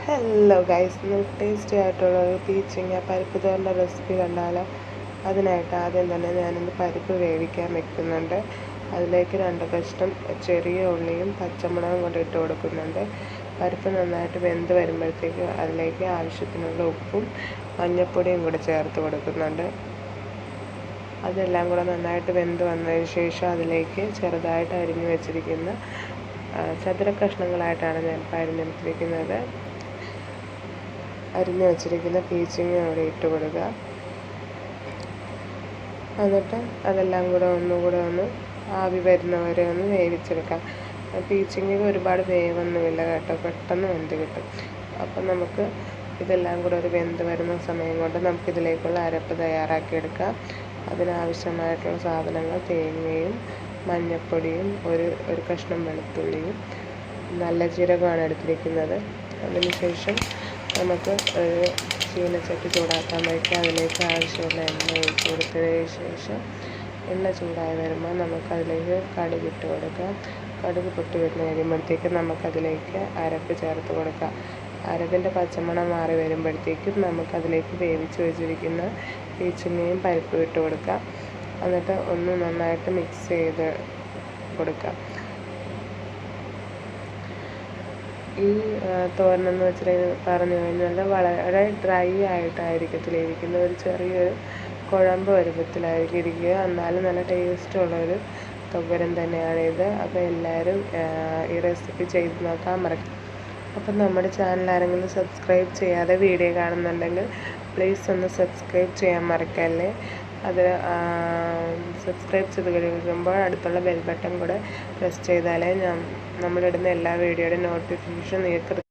Hello guys, tasty ആയിട്ടുള്ള ഒരു പീച്ചിങ്ങ പരിപ്പ് തോരൻ്റെ റെസിപ്പി കണ്ടാലോ. അതിനായിട്ട് ആദ്യം തന്നെ ഞാനൊന്ന് പരിപ്പ് വേവിക്കാൻ വെക്കുന്നുണ്ട്. അതിലേക്ക് 2 കഷ്ണം ചെറിയ ഉള്ളിയും പച്ചമുളകും കൊണ്ട് ഇട്ട് കൊടുക്കുന്നുണ്ട്. പരിപ്പ് നന്നായിട്ട് വെന്ത് വരുമ്പോഴത്തേക്ക് അതിലേക്ക് ആവശ്യത്തിനുള്ള ഉപ്പും മഞ്ഞൾപ്പൊടിയും കൂടെ ചേർത്ത് കൊടുക്കുന്നുണ്ട്. അതെല്ലാം കൂടെ നന്നായിട്ട് വെന്ത് വന്നതിന് ശേഷം അതിലേക്ക് ചെറുതായിട്ട് അരിഞ്ഞു വെച്ചിരിക്കുന്ന ചതുര കഷ്ണങ്ങളായിട്ടാണ് ഞാൻ അരിഞ്ഞു വെച്ചിരിക്കുന്ന പീച്ചിങ്ങ അവിടെ ഇട്ട് കൊടുക്കുക. എന്നിട്ട് അതെല്ലാം കൂടെ ഒന്നുകൂടെ ഒന്ന് ആവി വരുന്നവരെ ഒന്ന് വേവിച്ചെടുക്കാം. പീച്ചിങ്ങയ്ക്ക് ഒരുപാട് വേവൊന്നുമില്ല കേട്ടോ, പെട്ടെന്ന് വെന്ത് കിട്ടും. അപ്പം നമുക്ക് ഇതെല്ലാം കൂടെ ഒരു വെന്ത് വരുന്ന സമയം കൊണ്ട് നമുക്കിതിലേക്കുള്ള അരപ്പ് തയ്യാറാക്കിയെടുക്കാം. അതിനാവശ്യമായിട്ടുള്ള സാധനങ്ങൾ തേങ്ങയും മഞ്ഞൾപ്പൊടിയും ഒരു കഷ്ണം വെളുത്തുള്ളിയും നല്ല ജീരകമാണ് എടുത്തിരിക്കുന്നത്. അതിനുശേഷം നമുക്ക് ഒരു ചീനച്ചട്ടി ചൂടാക്കാൻ വയ്ക്കാം. അതിലേക്ക് ആവശ്യമുള്ള എണ്ണ ഒഴിച്ച് കൊടുത്തതിന് ശേഷം എണ്ണ ചൂടായി വരുമ്പോൾ നമുക്കതിലേക്ക് കടുകിട്ട് കൊടുക്കാം. കടുക് പൊട്ടി വരുന്ന കഴിയുമ്പോഴത്തേക്കും നമുക്കതിലേക്ക് അരപ്പ് ചേർത്ത് കൊടുക്കാം. അരപ്പിൻ്റെ പച്ചമണം മാറി വരുമ്പോഴത്തേക്കും നമുക്കതിലേക്ക് വേവിച്ച് വെച്ചിരിക്കുന്ന പീച്ചിങ്ങയും പരിപ്പും ഇട്ട് കൊടുക്കാം. എന്നിട്ട് ഒന്ന് നന്നായിട്ട് മിക്സ് ചെയ്ത് കൊടുക്കാം. ഈ തോരനെന്ന് പറഞ്ഞു കഴിഞ്ഞാൽ വളരെ ഡ്രൈ ആയിട്ടായിരിക്കത്തില്ല ഇരിക്കുന്നത്, ഒരു ചെറിയൊരു കുഴമ്പ് പരുവത്തിലായിരിക്കും ഇരിക്കുക. എന്നാലും നല്ല ടേസ്റ്റുള്ളൊരു തോരൻ തന്നെയാണിത്. അപ്പോൾ എല്ലാവരും ഈ റെസിപ്പി ചെയ്ത് നോക്കാൻ മറക്കും. അപ്പം നമ്മുടെ ചാനൽ ആരെങ്കിലും സബ്സ്ക്രൈബ് ചെയ്യാതെ വീഡിയോ കാണുന്നുണ്ടെങ്കിൽ പ്ലീസ് ഒന്ന് സബ്സ്ക്രൈബ് ചെയ്യാൻ മറക്കല്ലേ. അത് സബ്സ്ക്രൈബ് ചെയ്ത് കഴിയുമ്പോൾ അടുത്തുള്ള ബെൽ ബട്ടൺ കൂടെ പ്രസ് ചെയ്താലേ നമ്മളിടുന്ന എല്ലാ വീഡിയോയുടെ നോട്ടിഫിക്കേഷൻ നിങ്ങൾക്ക്